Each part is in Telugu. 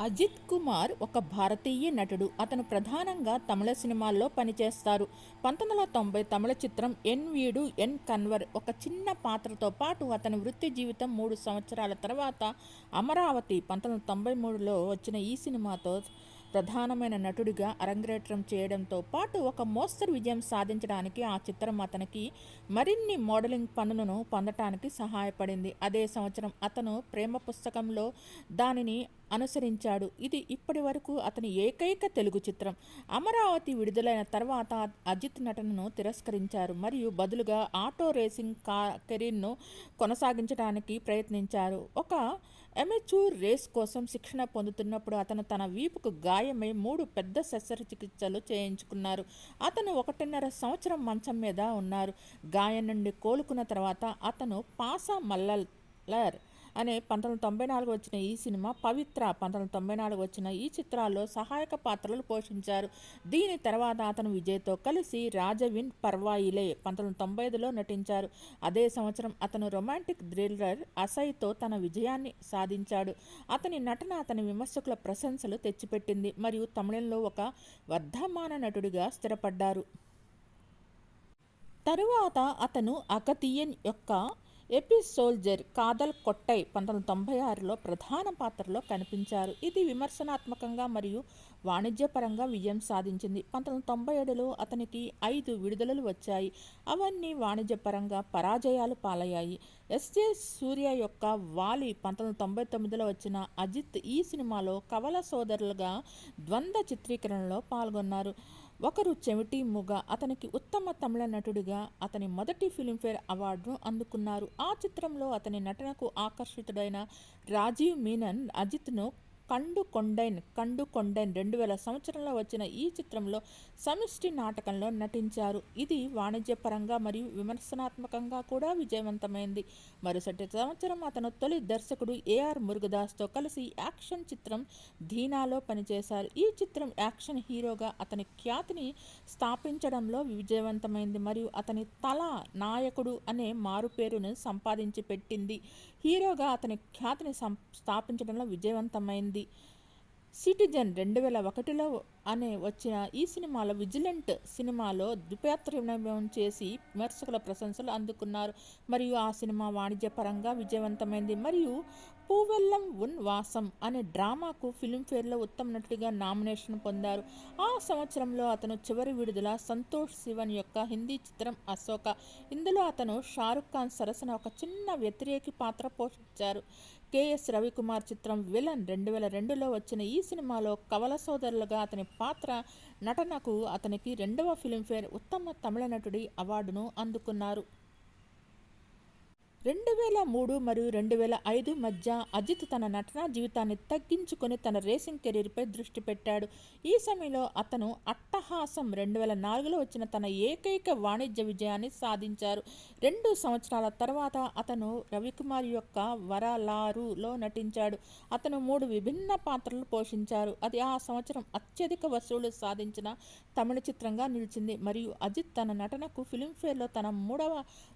అజిత్ కుమార్ ఒక భారతీయ నటుడు. అతను ప్రధానంగా తమిళ సినిమాల్లో పనిచేస్తారు. 1990 తమిళ చిత్రం ఎన్ వీడు ఎన్ కన్వర్ ఒక చిన్న పాత్రతో పాటు అతని వృత్తి జీవితం 3 సంవత్సరాల తర్వాత అమరావతి 1993లో వచ్చిన ఈ సినిమాతో ప్రధానమైన నటుడిగా అరంగేట్రం చేయడంతో పాటు ఒక మోస్తరు విజయం సాధించడానికి ఆ చిత్రం అతనికి మరిన్ని మోడలింగ్ పనులను పొందటానికి సహాయపడింది. అదే సంవత్సరం అతను ప్రేమ పుస్తకంలో దానిని అనుసరించాడు. ఇది ఇప్పటి వరకు అతని ఏకైక తెలుగు చిత్రం. అమరావతి విడుదలైన తర్వాత అజిత్ నటనను తిరస్కరించారు మరియు బదులుగా ఆటో రేసింగ్ కెరీర్ను కొనసాగించడానికి ప్రయత్నించారు. ఒక అమెచ్యూర్ రేస్ కోసం శిక్షణ పొందుతున్నప్పుడు అతను తన వీపుకు గాయమై 3 పెద్ద శస్త్రచికిత్సలు చేయించుకున్నారు. అతను 1.5 సంవత్సరం మంచం మీద ఉన్నారు. గాయం నుండి కోలుకున్న తర్వాత అతను పాసా మల్లర్ అనే 1994 వచ్చిన ఈ సినిమా, పవిత్ర 1994 వచ్చిన ఈ చిత్రాల్లో సహాయక పాత్రలు పోషించారు. దీని తర్వాత అతను విజయ్తో కలిసి రాజవిన్ పర్వాయిలే 1995లో నటించారు. అదే సంవత్సరం అతను రొమాంటిక్ థ్రిల్లర్ అసైతో తన విజయాన్ని సాధించాడు. అతని నటన అతని విమర్శకుల ప్రశంసలు తెచ్చిపెట్టింది మరియు తమిళంలో ఒక వర్ధమాన నటుడిగా స్థిరపడ్డారు. తరువాత అతను అగతియన్ యొక్క ఎపి సోల్జర్ కాదల్ కొట్టై 1996లో ప్రధాన పాత్రలో కనిపించారు. ఇది విమర్శనాత్మకంగా మరియు వాణిజ్యపరంగా విజయం సాధించింది. 1997లో అతనికి 5 విడుదలలు వచ్చాయి. అవన్నీ వాణిజ్యపరంగా పరాజయాలు పాలయ్యాయి. ఎస్జే సూర్య యొక్క వాలి 1999లో వచ్చిన అజిత్ ఈ సినిమాలో కవల సోదరులుగా ద్వంద్వ చిత్రీకరణలో పాల్గొన్నారు. ఒకరు చెవిటి మూగ. అతనికి ఉత్తమ తమిళ నటుడిగా అతని మొదటి ఫిలింఫేర్ అవార్డును అందుకున్నారు. ఆ చిత్రంలో అతని నటనకు ఆకర్షితుడైన రాజీవ్ మీనన్ అజిత్ను కండు కొండైన్ 2000 సంవత్సరంలో వచ్చిన ఈ చిత్రంలో సమిష్టి నాటకంలో నటించారు. ఇది వాణిజ్యపరంగా మరియు విమర్శనాత్మకంగా కూడా విజయవంతమైంది. మరుసటి సంవత్సరం అతను తొలి దర్శకుడు ఏఆర్ మురుగదాస్తో కలిసి యాక్షన్ చిత్రం ధీనాలో పనిచేశారు. ఈ చిత్రం యాక్షన్ హీరోగా అతని ఖ్యాతిని స్థాపించడంలో విజయవంతమైంది మరియు అతని తల నాయకుడు అనే మారుపేరును సంపాదించి పెట్టింది. హీరోగా అతని ఖ్యాతిని స్థాపించడంలో విజయవంతమైంది. సిటిజన్ 2001లో అనే వచ్చిన ఈ సినిమాలో విజిలెంట్ సినిమాలో ద్విపాత్రాభినయం చేసి విమర్శకుల ప్రశంసలు అందుకున్నారు మరియు ఆ సినిమా వాణిజ్యపరంగా విజయవంతమైంది. మరియు పూవెల్లం ఉన్ వాసం అనే డ్రామాకు ఫిల్మ్ఫేర్లో ఉత్తమ నటుడిగా నామినేషన్ పొందారు. ఆ సంవత్సరంలో అతను చివరి విడుదల సంతోష్ శివన్ యొక్క హిందీ చిత్రం అశోక. ఇందులో అతను షారుఖ్ ఖాన్ సరసన ఒక చిన్న వ్యతిరేకి పాత్ర పోషించారు. కెఎస్ రవికుమార్ చిత్రం విలన్ 2002లో వచ్చిన ఈ సినిమాలో కవల సోదరులుగా అతని పాత్ర నటనకు అతనికి 2వ ఫిలింఫేర్ ఉత్తమ తమిళ నటుడి అవార్డును అందుకున్నారు. 2003 మరియు 2005 మధ్య అజిత్ తన నటనా జీవితాన్ని తగ్గించుకొని తన రేసింగ్ కెరీర్పై దృష్టి పెట్టాడు. ఈ సమయంలో అతను అట్టహాసం 2004లో వచ్చిన తన ఏకైక వాణిజ్య విజయాన్ని సాధించారు. 2 సంవత్సరాల తర్వాత అతను రవికుమార్ యొక్క వరలారులో నటించాడు. అతను 3 విభిన్న పాత్రలు పోషించారు. అది ఆ సంవత్సరం అత్యధిక వసూళ్లు సాధించిన తమిళ చిత్రంగా నిలిచింది మరియు అజిత్ తన నటనకు ఫిల్మ్ఫేర్లో తన 3వ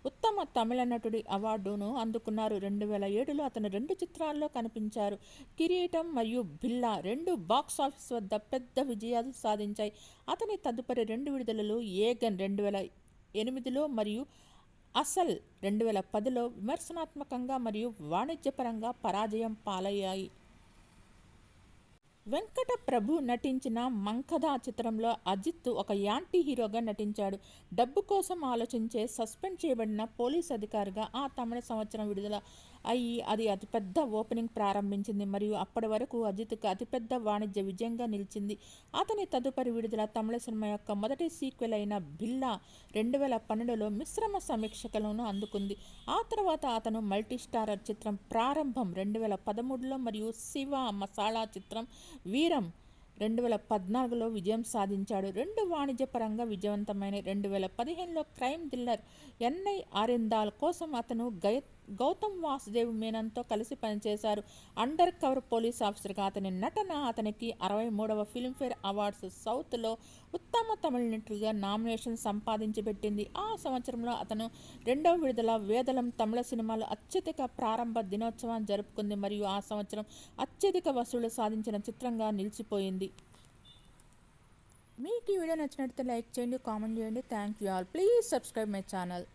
ఉత్తమ తమిళ నటుడి అవార్డును అందుకున్నారు. 2007లో అతను 2 చిత్రాల్లో కనిపించారు. కిరీటం మరియు బిల్లా 2 బాక్సాఫీస్ వద్ద పెద్ద విజయాలు సాధించాయి. అతని తదుపరి 2 విడుదలలు ఏగన్ 2008లో మరియు అసల్ 2010లో విమర్శనాత్మకంగా మరియు వాణిజ్యపరంగా పరాజయం పాలయ్యాయి. వెంకట ప్రభు నటించిన మంఖదా చిత్రంలో అజిత్ ఒక యాంటీ హీరోగా నటించాడు. డబ్బు కోసం ఆలోచించే సస్పెండ్ చేయబడిన పోలీస్ అధికారిగా ఆ తమిళ సంవత్సరం విడుదల అయ్యి అది అతిపెద్ద ఓపెనింగ్ ప్రారంభించింది మరియు అప్పటి వరకు అజిత్కు అతిపెద్ద వాణిజ్య విజయంగా నిలిచింది. అతని తదుపరి విడుదల తమిళ సినిమా యొక్క మొదటి సీక్వెల్ అయిన బిల్లా 2012లో మిశ్రమ సమీక్షలను అందుకుంది. ఆ తర్వాత అతను మల్టీస్టారర్ చిత్రం ప్రారంభం 2013లో మరియు శివ మసాలా చిత్రం వీరం 2014లో విజయం సాధించాడు. 2 వాణిజ్యపరంగా విజయవంతమైన 2015లో క్రైమ్ థ్రిల్లర్ ఎన్నై ఆరిందాల్ కోసం అతను గౌతమ్ వాసుదేవ్ మేనన్తో కలిసి పనిచేశారు. అండర్ కవర్ పోలీస్ ఆఫీసర్గా అతని నటన అతనికి 63వ ఫిల్మ్ఫేర్ అవార్డ్స్ సౌత్లో ఉత్తమ తమిళ నటుడిగా నామినేషన్ సంపాదించి పెట్టింది. ఆ సంవత్సరంలో అతను రెండవ విడుదల వేదలం తమిళ సినిమాలో అత్యధిక ప్రారంభ దినోత్సవాన్ని జరుపుకుంది మరియు ఆ సంవత్సరం అత్యధిక వసూళ్లు సాధించిన చిత్రంగా నిలిచిపోయింది. మీకు ఈ వీడియో నచ్చినట్లయితే లైక్ చేయండి, కామెంట్ చేయండి. Thank you all. Please subscribe my channel.